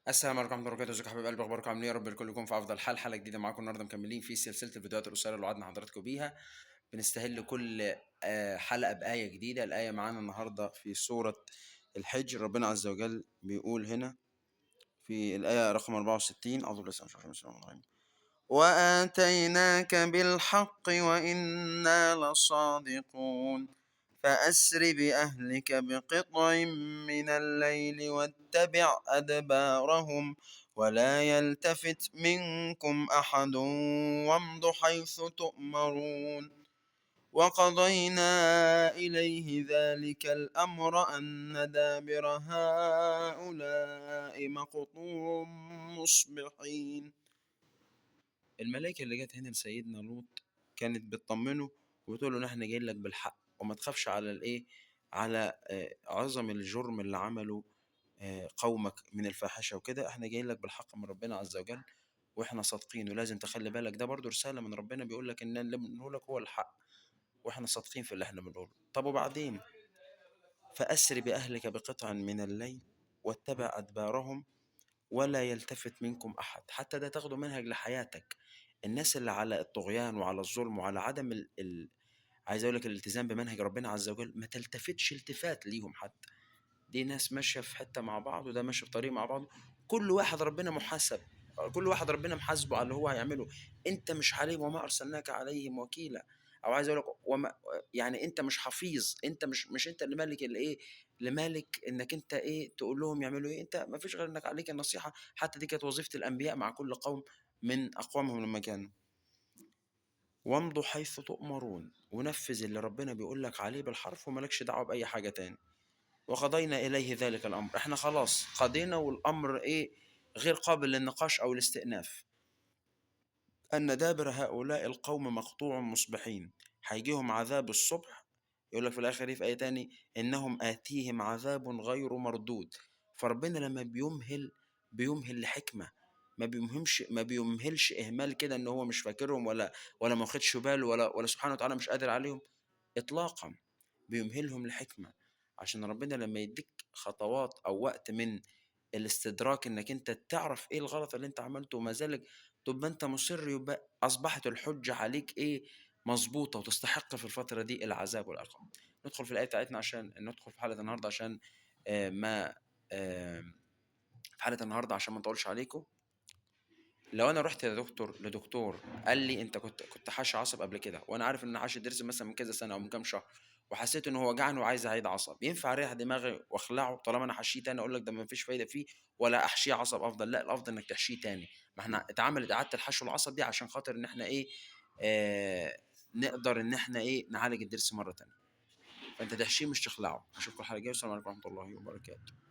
السلام عليكم ورحمة الله وبركاته، ازيكم يا حبايب قلبي؟ اخباركم عاملين ايه؟ يا رب الكل يكون في افضل حال. حلقة جديدة معاكم النهارده، مكملين في سلسلة الفيديوهات القصيرة اللي وعدنا حضراتكم بيها. بنستهل كل حلقة بآية جديدة. الآية معانا النهارده في سورة الحجر. ربنا عز وجل بيقول هنا في الآية رقم 64: أعوذ بالله من الشيطان الرجيم. وآتيناك بالحق وإنا لصادقون فأسر بأهلك بقطع من الليل واتبع أدبارهم ولا يلتفت منكم أحد وامض حيث تؤمرون وقضينا إليه ذلك الأمر أن دابر هؤلاء مقطوع مصبحين. الملائكة اللي جت هنا لسيدنا لوط كانت بتطمنه وبتقول له: نحن جايين لك بالحق وما تخافش على الايه، على عظم الجرم اللي عمله قومك من الفاحشة وكده. احنا جايين لك بالحق من ربنا عز وجل واحنا صادقين، ولازم تخلي بالك ده برضو رسالة من ربنا، بيقول لك ان اللي بنقوله لك هو الحق واحنا صادقين في اللي احنا بنقوله. طب وبعدين؟ فأسر بأهلك بقطع من الليل واتبع أدبارهم ولا يلتفت منكم أحد. حتى ده تاخده منهج لحياتك. الناس اللي على الطغيان وعلى الظلم وعلى عدم عايز اقول لك الالتزام بمنهج ربنا عز وجل، ما تلتفتش التفات ليهم حتى. دي ناس ماشيه في حته مع بعض وده ماشي في طريق مع بعض. كل واحد ربنا محاسب، كل واحد ربنا محاسبه على اللي هو هيعمله. انت مش عليهم وما ارسلناك عليهم وكيلا. او عايز اقول لك وما، يعني انت مش حفيظ، انت مش انت اللي مالك الايه، اللي مالك انك انت ايه تقول لهم يعملوا ايه. انت ما فيش غير انك عليك النصيحه. حتى دي كانت وظيفه الانبياء مع كل قوم من اقوامهم لما كانوا. وامضوا حيث تؤمرون، ونفذ اللي ربنا بيقول لك عليه بالحرف ومالكش دعوه باي حاجه تاني. وقضينا إليه ذلك الأمر، إحنا خلاص قضينا والأمر إيه، غير قابل للنقاش أو الاستئناف. أن دابر هؤلاء القوم مقطوع مصبحين، هيجيهم عذاب الصبح. يقول لك في الآخر إيه، في آية تاني: إنهم آتيهم عذاب غير مردود. فربنا لما بيمهل لحكمة، ما بيمهلش إهمال كده إن هو مش فاكرهم ولا ما واخدش باله ولا سبحانه وتعالى مش قادر عليهم إطلاقا. بيمهلهم لحكمة، عشان ربنا لما يديك خطوات أو وقت من الاستدراك إنك أنت تعرف إيه الغلط اللي أنت عملته وما ذلك تبقى أنت مصر، يبقى أصبحت الحجة عليك إيه، مظبوطة، وتستحق في الفترة دي العذاب والعقاب. ندخل في الآية بتاعتنا عشان ندخل في حلقة النهاردة عشان ما في حلقة النهاردة عشان ما نطولش عليكم. لو انا رحت لدكتور قال لي انت كنت حاش عصب قبل كده، وانا عارف ان حاش الضرس مثلا من كذا سنه او من كام شهر، وحسيت ان هو وجعني وعايز اعيد عصب، ينفع اريح دماغي واخلعه طالما انا حشيه تاني اقول لك ده ما فيش فايده فيه، ولا احشيه عصب افضل؟ لا، الافضل انك تحشيه تاني. ما احنا اتعملت اعاده الحشو العصب دي عشان خاطر ان احنا ايه، نقدر ان احنا ايه نعالج الضرس مره تانيه. فانت تحشيه مش تخلعه. اشوفكم الحلقه الجايه، والسلام عليكم ورحمه الله وبركاته.